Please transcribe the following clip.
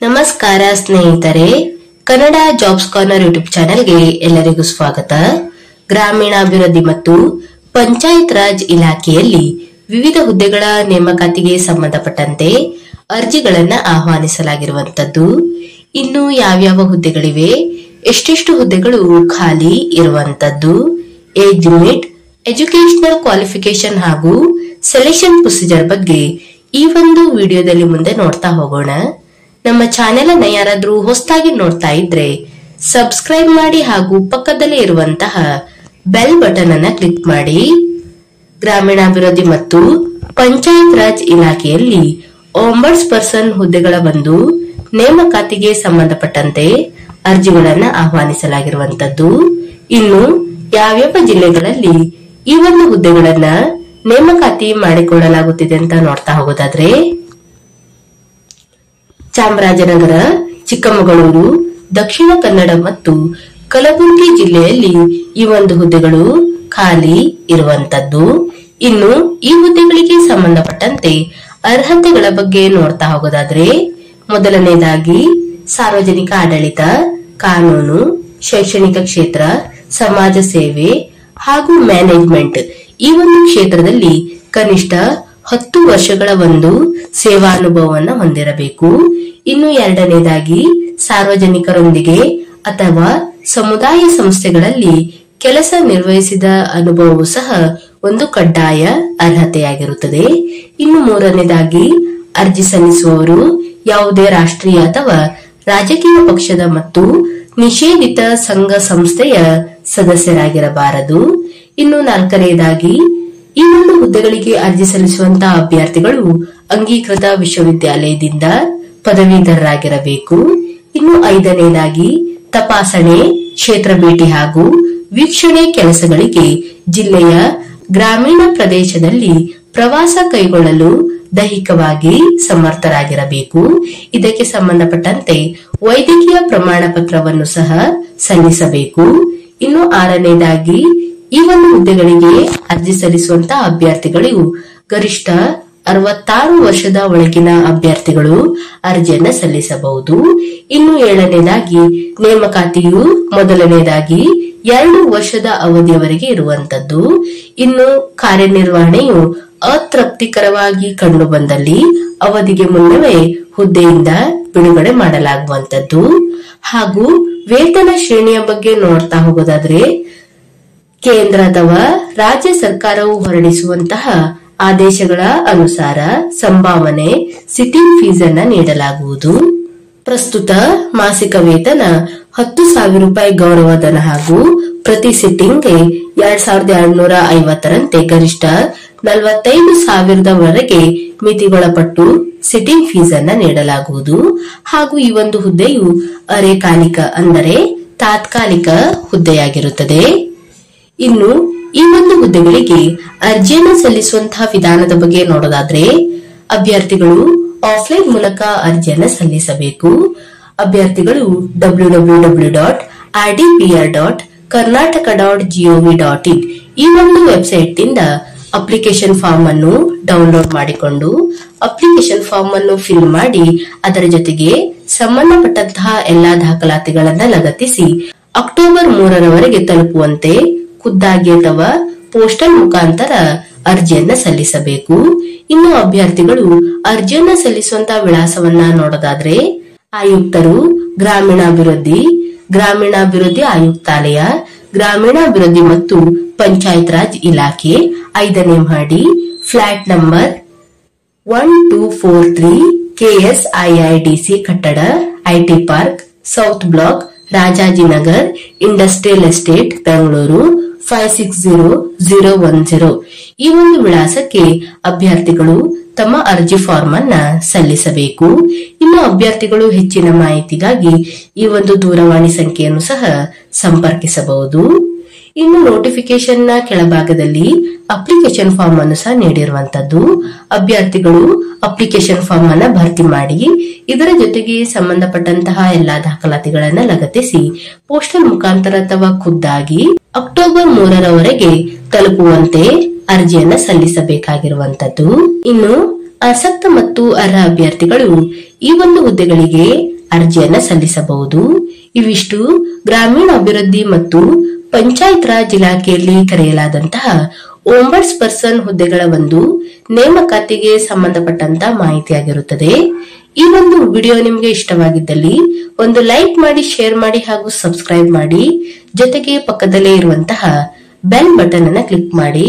ನಮಸ್ಕಾರ ಸ್ನೇಹಿತರೆ, Kannada jobs corner YouTube ಚಾನೆಲ್ಗೆ ಎಲ್ಲರಿಗೂ ಸ್ವಾಗತ. ಗ್ರಾಮೀಣಾಭಿವೃದ್ಧಿ ಮತ್ತು ಪಂಚಾಯತ್ ರಾಜ್ ಇಲಾಖೆಯಲ್ಲಿ ವಿವಿಧ ಹುದ್ದೆಗಳ ನೇಮಕಾತಿಗೆ ಸಂಬಂಧಪಟ್ಟಂತೆ ಅರ್ಜಿಗಳನ್ನ ಆಹ್ವಾನಿಸಲಾಗಿರುವಂತದ್ದು. ಇನ್ನು ಯಾವ್ಯಾವ ಹುದ್ದೆಗಳಿವೆ, ಎಷ್ಟೆಷ್ಟು ಹುದ್ದೆಗಳು ಖಾಲಿ ಇರುವಂತದ್ದು, ಏಜ್ ಲಿಮಿಟ್, ಎಜುಕೇಶನಲ್ ಕ್ವಾಲಿಫಿಕೇಶನ್ ಹಾಗೂ ಸೆಲೆಕ್ಷನ್ ಪ್ರೊಸೀಜರ್ ಬಗ್ಗೆ ಈ ಒಂದು ವಿಡಿಯೋದಲ್ಲಿ ಮುಂದೆ ನೋಡ್ತಾ ಹೋಗೋಣ. ನಮ್ಮ ಚಾನೆಲ್ ಅನ್ನ ಯಾರಾದ್ರೂ ಹೊಸದಾಗಿ ನೋಡ್ತಾ ಇದ್ರೆ ಸಬ್ಸ್ಕ್ರೈಬ್ ಮಾಡಿ ಹಾಗೂ ಪಕ್ಕದಲ್ಲೇ ಇರುವಂತಹ ಬೆಲ್ ಬಟನ್ ಅನ್ನ ಕ್ಲಿಕ್ ಮಾಡಿ. ಗ್ರಾಮೀಣಾಭಿವೃದ್ಧಿ ಮತ್ತು ಪಂಚಾಯತ್ ರಾಜ್ ಇಲಾಖೆಯಲ್ಲಿ ಓಂಬಡ್ಸ್ ಪರ್ಸನ್ ಹುದ್ದೆಗಳ ಒಂದು ನೇಮಕಾತಿಗೆ ಸಂಬಂಧಪಟ್ಟಂತೆ ಅರ್ಜಿಗಳನ್ನ ಆಹ್ವಾನಿಸಲಾಗಿರುವಂತದ್ದು. ಇನ್ನು ಯಾವ್ಯಾವ ಜಿಲ್ಲೆಗಳಲ್ಲಿ ಈ ಒಂದು ಹುದ್ದೆಗಳನ್ನ ನೇಮಕಾತಿ ಮಾಡಿಕೊಳ್ಳಲಾಗುತ್ತಿದೆ ಅಂತ ನೋಡ್ತಾ ಹೋಗೋದಾದ್ರೆ, ಚಾಮರಾಜನಗರ, ಚಿಕ್ಕಮಗಳೂರು, ದಕ್ಷಿಣ ಕನ್ನಡ ಮತ್ತು ಕಲಬುರಗಿ ಜಿಲ್ಲೆಯಲ್ಲಿ ಈ ಒಂದು ಹುದ್ದೆಗಳು ಖಾಲಿ ಇರುವಂತದ್ದು. ಇನ್ನು ಈ ಹುದ್ದೆಗಳಿಗೆ ಸಂಬಂಧಪಟ್ಟಂತೆ ಅರ್ಹತೆಗಳ ಬಗ್ಗೆ ನೋಡ್ತಾ ಹೋಗೋದಾದ್ರೆ, ಮೊದಲನೇದಾಗಿ ಸಾರ್ವಜನಿಕ ಆಡಳಿತ, ಕಾನೂನು, ಶೈಕ್ಷಣಿಕ ಕ್ಷೇತ್ರ, ಸಮಾಜ ಸೇವೆ ಹಾಗೂ ಮ್ಯಾನೇಜ್ಮೆಂಟ್ ಈ ಒಂದು ಕ್ಷೇತ್ರದಲ್ಲಿ ಕನಿಷ್ಠ 10 ವರ್ಷಗಳ ಒಂದು ಸೇವಾನುಭವವನ್ನು ಹೊಂದಿರಬೇಕು. ಇನ್ನು ಎರಡನೇದಾಗಿ ಸಾರ್ವಜನಿಕರೊಂದಿಗೆ ಅಥವಾ ಸಮುದಾಯ ಸಂಸ್ಥೆಗಳಲ್ಲಿ ಕೆಲಸ ನಿರ್ವಹಿಸಿದ ಅನುಭವವು ಸಹ ಒಂದು ಕಡ್ಡಾಯ ಅರ್ಹತೆಯಾಗಿರುತ್ತದೆ. ಇನ್ನು ಮೂರನೇದಾಗಿ ಅರ್ಜಿ ಸಲ್ಲಿಸುವವರು ಯಾವುದೇ ರಾಷ್ಟ್ರೀಯ ಅಥವಾ ರಾಜಕೀಯ ಪಕ್ಷದ ಮತ್ತು ನಿಷೇಧಿತ ಸಂಘ ಸಂಸ್ಥೆಯ ಸದಸ್ಯರಾಗಿರಬಾರದು. ಇನ್ನು ನಾಲ್ಕನೆಯದಾಗಿ ಈ ಒಂದು ಹುದ್ದೆಗಳಿಗೆ ಅರ್ಜಿ ಸಲ್ಲಿಸುವಂತಹ ಅಭ್ಯರ್ಥಿಗಳು ಅಂಗೀಕೃತ ವಿಶ್ವವಿದ್ಯಾಲಯದಿಂದ ಪದವೀಧರರಾಗಿರಬೇಕು. ಇನ್ನು ಐದನೇದಾಗಿ ತಪಾಸಣೆ, ಕ್ಷೇತ್ರ ಭೇಟಿ ಹಾಗೂ ವೀಕ್ಷಣೆ ಕೆಲಸಗಳಿಗೆ ಜಿಲ್ಲೆಯ ಗ್ರಾಮೀಣ ಪ್ರದೇಶದಲ್ಲಿ ಪ್ರವಾಸ ಕೈಗೊಳ್ಳಲು ದೈಹಿಕವಾಗಿ ಸಮರ್ಥರಾಗಿರಬೇಕು. ಇದಕ್ಕೆ ಸಂಬಂಧಪಟ್ಟಂತೆ ವೈದ್ಯಕೀಯ ಪ್ರಮಾಣ ಪತ್ರವನ್ನು ಸಹ ಸಲ್ಲಿಸಬೇಕು. ಇನ್ನು ಆರನೇದಾಗಿ ಈ ಒಂದು ಹುದ್ದೆಗಳಿಗೆ ಅರ್ಜಿ ಸಲ್ಲಿಸುವಂತಹ ಅಭ್ಯರ್ಥಿಗಳು ಗರಿಷ್ಠ 66 ವರ್ಷದ ಒಳಗಿನ ಅಭ್ಯರ್ಥಿಗಳು ಅರ್ಜಿಯನ್ನ ಸಲ್ಲಿಸಬಹುದು. ಇನ್ನು ಏಳನೇದಾಗಿ ನೇಮಕಾತಿಯು ಮೊದಲನೇದಾಗಿ 2 ವರ್ಷದ ಅವಧಿಯವರೆಗೆ ಇರುವಂತದ್ದು. ಇನ್ನು ಕಾರ್ಯನಿರ್ವಹಣೆಯು ಅತೃಪ್ತಿಕರವಾಗಿ ಕಂಡು ಬಂದಲ್ಲಿ ಅವಧಿಗೆ ಮುನ್ನವೇ ಹುದ್ದೆಯಿಂದ ಬಿಡುಗಡೆ ಮಾಡಲಾಗುವಂತದ್ದು. ಹಾಗೂ ವೇತನ ಶ್ರೇಣಿಯ ಬಗ್ಗೆ ನೋಡ್ತಾ ಹೋಗೋದಾದ್ರೆ, ಕೇಂದ್ರ ಅಥವಾ ರಾಜ್ಯ ಸರ್ಕಾರವು ಹೊರಡಿಸುವಂತಹ ಆದೇಶಗಳ ಅನುಸಾರ ಸಂಭಾವನೆ ಸಿಟ್ಟಿಂಗ್ ಫೀಸ್ ಅನ್ನ ನೀಡಲಾಗುವುದು. ಪ್ರಸ್ತುತ ಮಾಸಿಕ ವೇತನ 10,000 ರೂಪಾಯಿ ಗೌರವಧನ ಹಾಗೂ ಪ್ರತಿ ಸಿಟ್ಟಿಂಗ್ಗೆ 2,250ರಂತೆ ಗರಿಷ್ಠ 45,000ವರೆಗೆ ಮಿತಿಗೊಳಪಟ್ಟು ಸಿಟ್ಟಿಂಗ್ ಫೀಸ್ ಅನ್ನ ನೀಡಲಾಗುವುದು. ಹಾಗೂ ಈ ಒಂದು ಹುದ್ದೆಯು ಅರೆಕಾಲಿಕ ಅಂದರೆ ತಾತ್ಕಾಲಿಕ ಹುದ್ದೆಯಾಗಿರುತ್ತದೆ. ಇನ್ನು ಈ ಒಂದು ಹುದ್ದೆಗಳಿಗೆ ಅರ್ಜಿಯನ್ನು ಸಲ್ಲಿಸುವಂತಹ ವಿಧಾನದ ಬಗ್ಗೆ ನೋಡೋದಾದ್ರೆ, ಅಭ್ಯರ್ಥಿಗಳು ಆಫ್ಲೈನ್ ಮೂಲಕ ಅರ್ಜಿಯನ್ನು ಸಲ್ಲಿಸಬೇಕು. ಅಭ್ಯರ್ಥಿಗಳು www.rdpr.karnataka.gov.in ಈ ಒಂದು ವೆಬ್ಸೈಟ್ ಇಂದ ಅಪ್ಲಿಕೇಶನ್ ಫಾರ್ಮ್ ಅನ್ನು ಡೌನ್ಲೋಡ್ ಮಾಡಿಕೊಂಡು ಅಪ್ಲಿಕೇಶನ್ ಫಾರ್ಮ್ ಅನ್ನು ಫಿಲ್ ಮಾಡಿ ಅದರ ಜೊತೆಗೆ ಸಂಬಂಧಪಟ್ಟಂತಹ ಎಲ್ಲಾ ದಾಖಲಾತಿಗಳನ್ನ ಲಗತ್ತಿಸಿ ಅಕ್ಟೋಬರ್ 3ರವರೆಗೆ ತಲುಪುವಂತೆ ಖುದ್ದಾಗಿ ಅಥವಾ ಪೋಸ್ಟಲ್ ಮುಖಾಂತರ ಅರ್ಜಿಯನ್ನ ಸಲ್ಲಿಸಬೇಕು. ಇನ್ನು ಅಭ್ಯರ್ಥಿಗಳು ಅರ್ಜಿಯನ್ನ ಸಲ್ಲಿಸುವಂತಹ ವಿಳಾಸವನ್ನ ನೋಡೋದಾದ್ರೆ, ಆಯುಕ್ತರು, ಗ್ರಾಮೀಣಾಭಿವೃದ್ಧಿ ಆಯುಕ್ತಾಲಯ, ಗ್ರಾಮೀಣಾಭಿವೃದ್ಧಿ ಮತ್ತು ಪಂಚಾಯತ್ ರಾಜ್ ಇಲಾಖೆ, 5ನೇ ಮಹಡಿ, ಫ್ಲಾಟ್ ನಂಬರ್ 1243, KSIIDC ಕಟ್ಟಡ, IT park, south block, Rajajinagar, industrial estate, Bengaluru 560010. ಈ ಒಂದು ವಿಳಾಸಕ್ಕೆ ಅಭ್ಯರ್ಥಿಗಳು ತಮ್ಮ ಅರ್ಜಿ ಫಾರ್ಮ್ ಅನ್ನ ಸಲ್ಲಿಸಬೇಕು. ಇನ್ನು ಅಭ್ಯರ್ಥಿಗಳು ಹೆಚ್ಚಿನ ಮಾಹಿತಿಗಾಗಿ ಈ ಒಂದು ದೂರವಾಣಿ ಸಂಖ್ಯೆಯನ್ನು ಸಹ ಸಂಪರ್ಕಿಸಬಹುದು. ಇನ್ನು ನೋಟಿಫಿಕೇಶನ್ ನ ಕೆಳಭಾಗದಲ್ಲಿ ಅಪ್ಲಿಕೇಶನ್ ಫಾರ್ಮ್ ಅನ್ನು ಸಹ ನೀಡಿರುವಂತದ್ದು. ಅಭ್ಯರ್ಥಿಗಳು ಅಪ್ಲಿಕೇಶನ್ ಫಾರ್ಮ್ ಅನ್ನ ಭರ್ತಿ ಮಾಡಿ ಇದರ ಜೊತೆಗೆ ಸಂಬಂಧಪಟ್ಟಂತಹ ಎಲ್ಲಾ ದಾಖಲಾತಿಗಳನ್ನ ಲಗತ್ತಿಸಿ ಪೋಸ್ಟಲ್ ಮುಖಾಂತರ ಅಥವಾ ಖುದ್ದಾಗಿ ಅಕ್ಟೋಬರ್ 3ರವರೆಗೆ ತಲುಪುವಂತೆ ಅರ್ಜಿಯನ್ನ ಸಲ್ಲಿಸಬೇಕಾಗಿರುವಂತದ್ದು. ಇನ್ನು ಆಸಕ್ತ ಮತ್ತು ಅರ್ಹ ಅಭ್ಯರ್ಥಿಗಳು ಈ ಒಂದು ಹುದ್ದೆಗಳಿಗೆ ಅರ್ಜಿಯನ್ನ ಸಲ್ಲಿಸಬಹುದು. ಇವಿಷ್ಟು ಗ್ರಾಮೀಣಾಭಿವೃದ್ಧಿ ಮತ್ತು ಪಂಚಾಯತ್ ರಾಜ್ ಇಲಾಖೆಯಲ್ಲಿ ಕರೆಯಲಾದಂತಹ ಓಂಬಡ್ಸ್ ಪರ್ಸನ್ ಹುದ್ದೆಗಳ ಒಂದು ನೇಮಕಾತಿಗೆ ಸಂಬಂಧಪಟ್ಟಂತ ಮಾಹಿತಿಯಾಗಿರುತ್ತದೆ. ಈ ಒಂದು ವಿಡಿಯೋ ನಿಮಗೆ ಇಷ್ಟವಾಗಿದ್ದಲ್ಲಿ ಒಂದು ಲೈಕ್ ಮಾಡಿ, ಶೇರ್ ಮಾಡಿ ಹಾಗೂ ಸಬ್ಸ್ಕ್ರೈಬ್ ಮಾಡಿ. ಜೊತೆಗೆ ಪಕ್ಕದಲ್ಲೇ ಇರುವಂತಹ ಬೆಲ್ ಬಟನ್ ಅನ್ನು ಕ್ಲಿಕ್ ಮಾಡಿ.